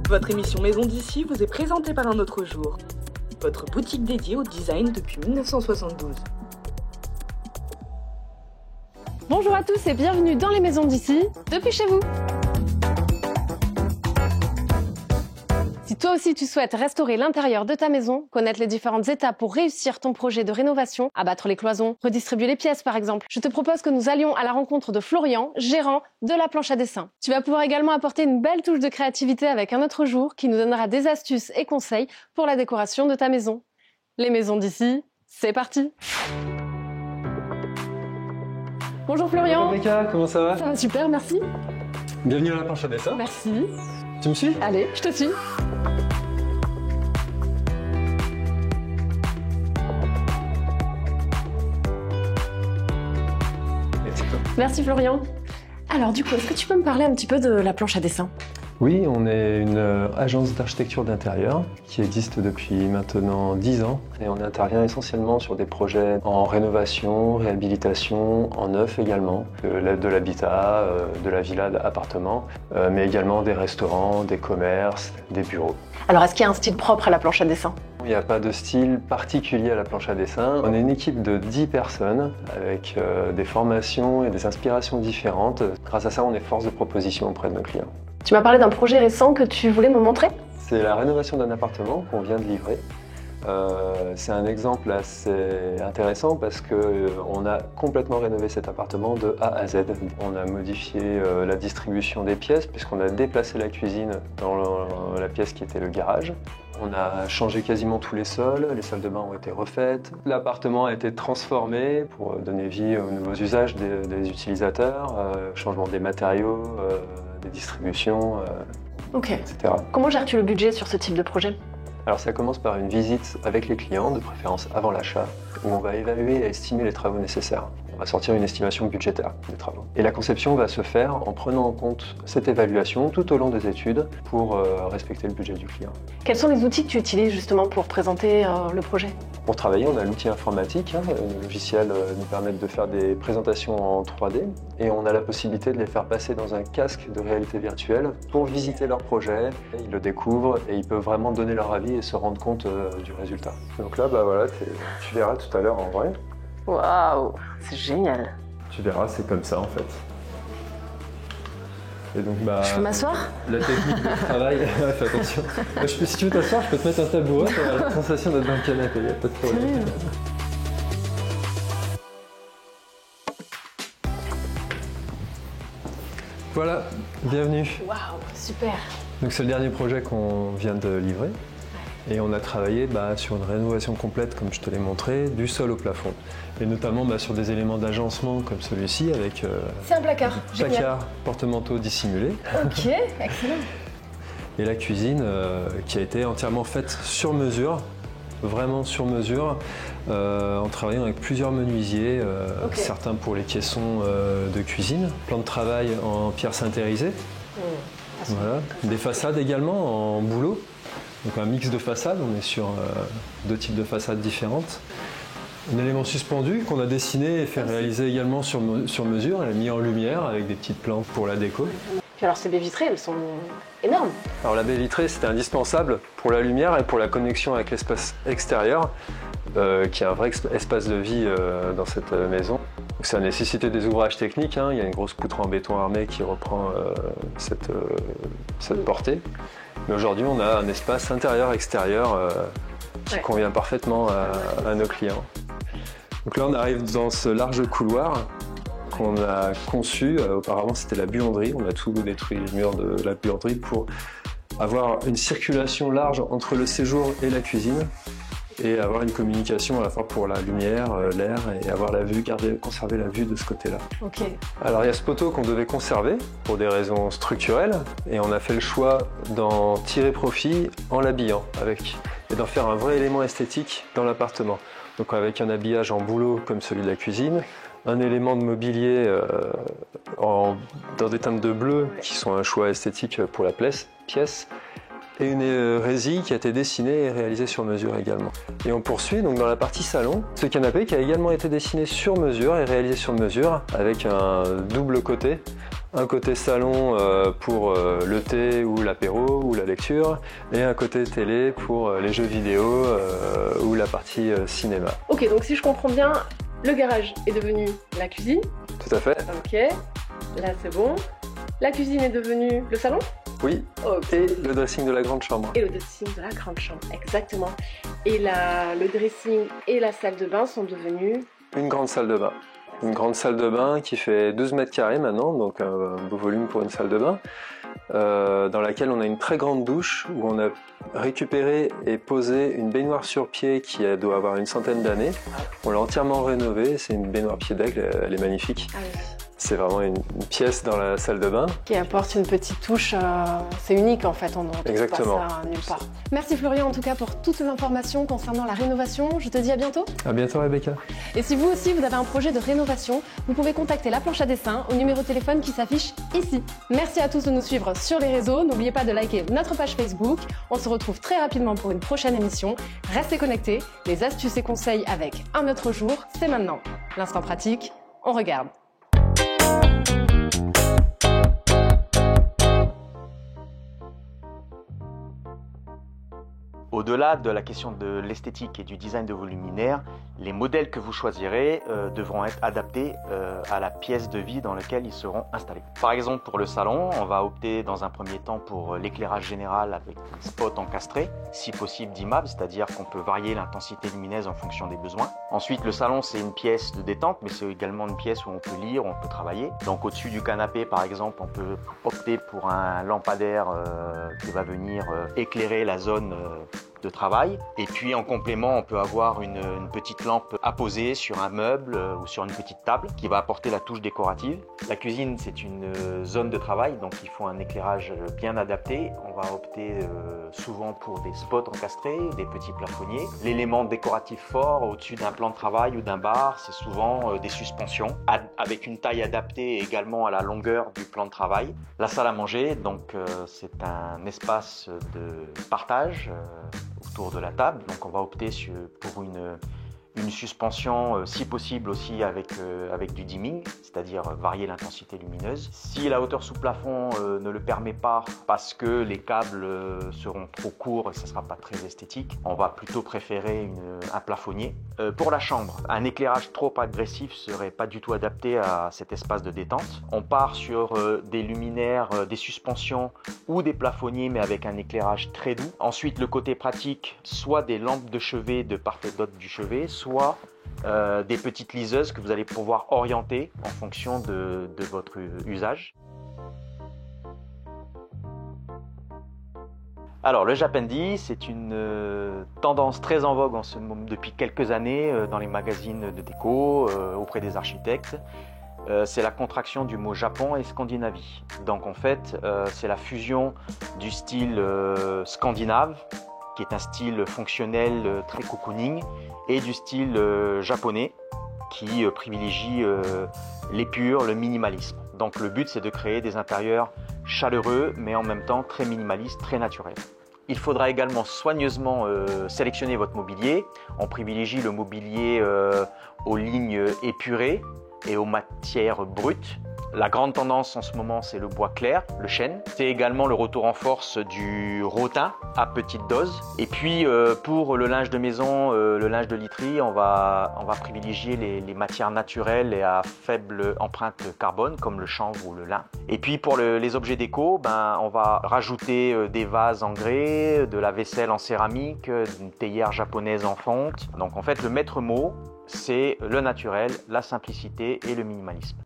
Votre émission Maison d'ici vous est présentée par Un Autre Jour, votre boutique dédiée au design depuis 1972. Bonjour à tous et bienvenue dans les Maisons d'ici, depuis chez vous. Si toi aussi tu souhaites restaurer l'intérieur de ta maison, connaître les différentes étapes pour réussir ton projet de rénovation, abattre les cloisons, redistribuer les pièces par exemple, je te propose que nous allions à la rencontre de Florian, gérant de la planche à dessin. Tu vas pouvoir également apporter une belle touche de créativité avec Un Autre Jour qui nous donnera des astuces et conseils pour la décoration de ta maison. Les Maisons d'ici, c'est parti! Bonjour Florian. Bonjour Becca, comment ça va? Ça va super, merci. Bienvenue à la planche à dessin. Merci. Tu me suis? Allez, je te suis. Merci Florian. Alors du coup, est-ce que tu peux me parler un petit peu de la planche à dessin? Oui, on est une agence d'architecture d'intérieur qui existe depuis maintenant 10 ans et on intervient essentiellement sur des projets en rénovation, réhabilitation, en neuf également, de l'habitat, de la villa d'appartement, mais également des restaurants, des commerces, des bureaux. Alors est-ce qu'il y a un style propre à la planche à dessin? Il n'y a pas de style particulier à la planche à dessin. On est une équipe de 10 personnes avec des formations et des inspirations différentes. Grâce à ça, on est force de proposition auprès de nos clients. Tu m'as parlé d'un projet récent que tu voulais me montrer? C'est la rénovation d'un appartement qu'on vient de livrer. C'est un exemple assez intéressant parce qu'on a complètement rénové cet appartement de A à Z. On a modifié la distribution des pièces puisqu'on a déplacé la cuisine dans la pièce qui était le garage. On a changé quasiment tous les sols, les salles de bain ont été refaites. L'appartement a été transformé pour donner vie aux nouveaux usages des utilisateurs, changement des matériaux, des distributions, etc. Comment gères-tu le budget sur ce type de projet? Alors ça commence par une visite avec les clients, de préférence avant l'achat, où on va évaluer et estimer les travaux nécessaires. On va sortir une estimation budgétaire des travaux. Et la conception va se faire en prenant en compte cette évaluation tout au long des études pour respecter le budget du client. Quels sont les outils que tu utilises justement pour présenter le projet? Pour travailler, on a l'outil informatique. Le logiciel nous permet de faire des présentations en 3D et on a la possibilité de les faire passer dans un casque de réalité virtuelle pour visiter leur projet. Ils le découvrent et ils peuvent vraiment donner leur avis et se rendre compte du résultat. Donc là, voilà, tu verras tout à l'heure en vrai. Waouh, c'est génial. Tu verras, c'est comme ça en fait. Et donc, je peux m'asseoir? La technique de travail, fais attention. Si tu veux t'asseoir, je peux te mettre un tabouret, tu auras la sensation d'être dans le canapé, pas de problème. Voilà, bienvenue. Waouh, super. Donc c'est le dernier projet qu'on vient de livrer. Et on a travaillé sur une rénovation complète, comme je te l'ai montré, du sol au plafond. Et notamment sur des éléments d'agencement comme celui-ci, avec c'est un placard, placard porte-manteau dissimulé. Ok, excellent. Et la cuisine qui a été entièrement faite sur mesure, vraiment sur mesure, en travaillant avec plusieurs menuisiers, certains pour les caissons de cuisine, plan de travail en pierre sintérisée, voilà. Des façades également en bouleau. Donc un mix de façades, on est sur deux types de façades différentes. Un élément suspendu qu'on a dessiné et fait réaliser également sur mesure, elle est mise en lumière avec des petites plantes pour la déco. Puis alors ces baies vitrées, elles sont énormes. Alors la baie vitrée, c'était indispensable pour la lumière et pour la connexion avec l'espace extérieur, qui est un vrai espace de vie dans cette maison. Donc ça a nécessité des ouvrages techniques, il y a une grosse poutre en béton armé qui reprend cette portée. Mais aujourd'hui, on a un espace intérieur-extérieur qui convient parfaitement à nos clients. Donc là, on arrive dans ce large couloir qu'on a conçu. Auparavant, c'était la buanderie. On a tout détruit, les murs de la buanderie, pour avoir une circulation large entre le séjour et la cuisine et avoir une communication à la fois pour la lumière, l'air et avoir la vue, conserver la vue de ce côté-là. Ok. Alors il y a ce poteau qu'on devait conserver pour des raisons structurelles et on a fait le choix d'en tirer profit en l'habillant et d'en faire un vrai élément esthétique dans l'appartement. Donc avec un habillage en bouleau comme celui de la cuisine, un élément de mobilier dans des teintes de bleu qui sont un choix esthétique pour la pièce, et une résille qui a été dessinée et réalisée sur mesure également. Et on poursuit donc dans la partie salon, ce canapé qui a également été dessiné sur mesure et réalisé sur mesure avec un double côté un côté salon pour le thé ou l'apéro ou la lecture, et un côté télé pour les jeux vidéo ou la partie cinéma. Ok, donc si je comprends bien, le garage est devenu la cuisine. Tout à fait. Ok, là c'est bon. La cuisine est devenue le salon. Oui, Okay. et le dressing de la grande chambre. Et le dressing de la grande chambre, exactement. Et le dressing et la salle de bain sont devenus... Une grande salle de bain. Une grande salle de bain qui fait 12 mètres carrés maintenant, donc un beau volume pour une salle de bain, dans laquelle on a une très grande douche où on a récupéré et posé une baignoire sur pied qui doit avoir une centaine d'années. On l'a entièrement rénovée, c'est une baignoire pied d'aigle, elle est magnifique. Ah oui. C'est vraiment une pièce dans la salle de bain. Qui apporte une petite touche, c'est unique en fait, on ne retrouve Exactement. pas ça nulle part. Merci Florian en tout cas pour toutes ces informations concernant la rénovation. Je te dis à bientôt. À bientôt Rebecca. Et si vous aussi vous avez un projet de rénovation, vous pouvez contacter la planche à dessin au numéro de téléphone qui s'affiche ici. Merci à tous de nous suivre sur les réseaux. N'oubliez pas de liker notre page Facebook. On se retrouve très rapidement pour une prochaine émission. Restez connectés. Les astuces et conseils avec un autre jour, c'est maintenant. L'instant pratique, on regarde. Au-delà de la question de l'esthétique et du design de vos luminaires, les modèles que vous choisirez devront être adaptés à la pièce de vie dans laquelle ils seront installés. Par exemple, pour le salon, on va opter dans un premier temps pour l'éclairage général avec un spot encastré, si possible dimmable, c'est-à-dire qu'on peut varier l'intensité lumineuse en fonction des besoins. Ensuite, le salon, c'est une pièce de détente, mais c'est également une pièce où on peut lire, où on peut travailler. Donc au-dessus du canapé, par exemple, on peut opter pour un lampadaire qui va venir éclairer la zone de travail. Et puis en complément, on peut avoir une petite lampe apposée sur un meuble ou sur une petite table qui va apporter la touche décorative. La cuisine, c'est une zone de travail, donc il faut un éclairage bien adapté. On va opter souvent pour des spots encastrés, des petits plafonniers. L'élément décoratif fort au-dessus d'un plan de travail ou d'un bar, c'est souvent des suspensions avec une taille adaptée également à la longueur du plan de travail. La salle à manger, donc c'est un espace de partage autour de la table, donc on va opter pour une suspension, si possible aussi avec du dimming, c'est-à-dire varier l'intensité lumineuse. Si la hauteur sous plafond ne le permet pas parce que les câbles seront trop courts et ça ne sera pas très esthétique, on va plutôt préférer un plafonnier. Pour la chambre, un éclairage trop agressif ne serait pas du tout adapté à cet espace de détente. On part sur des luminaires, des suspensions ou des plafonniers mais avec un éclairage très doux. Ensuite, le côté pratique, soit des lampes de chevet de part et d'autre du chevet, soit des petites liseuses que vous allez pouvoir orienter en fonction de votre usage. Alors le Japendi, c'est une tendance très en vogue depuis quelques années dans les magazines de déco, auprès des architectes. C'est la contraction du mot Japon et Scandinavie. Donc en fait, c'est la fusion du style scandinave, qui est un style fonctionnel très cocooning, et du style japonais, qui privilégie l'épure, le minimalisme. Donc le but, c'est de créer des intérieurs chaleureux, mais en même temps très minimalistes, très naturels. Il faudra également soigneusement sélectionner votre mobilier. On privilégie le mobilier aux lignes épurées et aux matières brutes. La grande tendance en ce moment, c'est le bois clair, le chêne. C'est également le retour en force du rotin à petite dose. Et puis pour le linge de maison, le linge de literie, on va privilégier les matières naturelles et à faible empreinte carbone, comme le chanvre ou le lin. Et puis pour les objets déco, on va rajouter des vases en grès, de la vaisselle en céramique, une théière japonaise en fonte. Donc en fait, le maître mot, c'est le naturel, la simplicité et le minimalisme.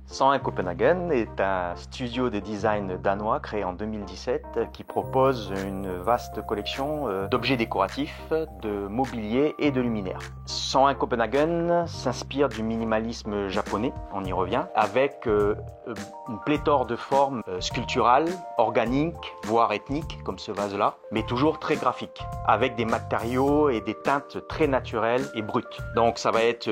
101 Copenhagen est un studio de design danois créé en 2017 qui propose une vaste collection d'objets décoratifs, de mobilier et de luminaires. 101 Copenhagen s'inspire du minimalisme japonais, on y revient, avec une pléthore de formes sculpturales, organiques, voire ethniques, comme ce vase-là, mais toujours très graphiques, avec des matériaux et des teintes très naturelles et brutes. Donc ça va être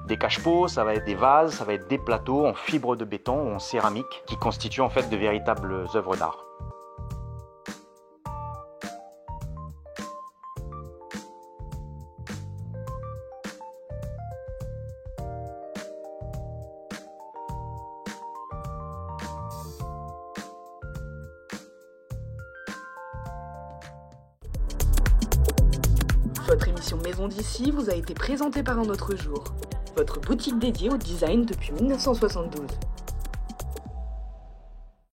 des cache-pots, ça va être des vases, ça va être des plateaux en fibre de béton ou en céramique qui constituent en fait de véritables œuvres d'art. Votre émission Maison d'ici vous a été présentée par Un Autre Jour, votre boutique dédiée au design depuis 1972.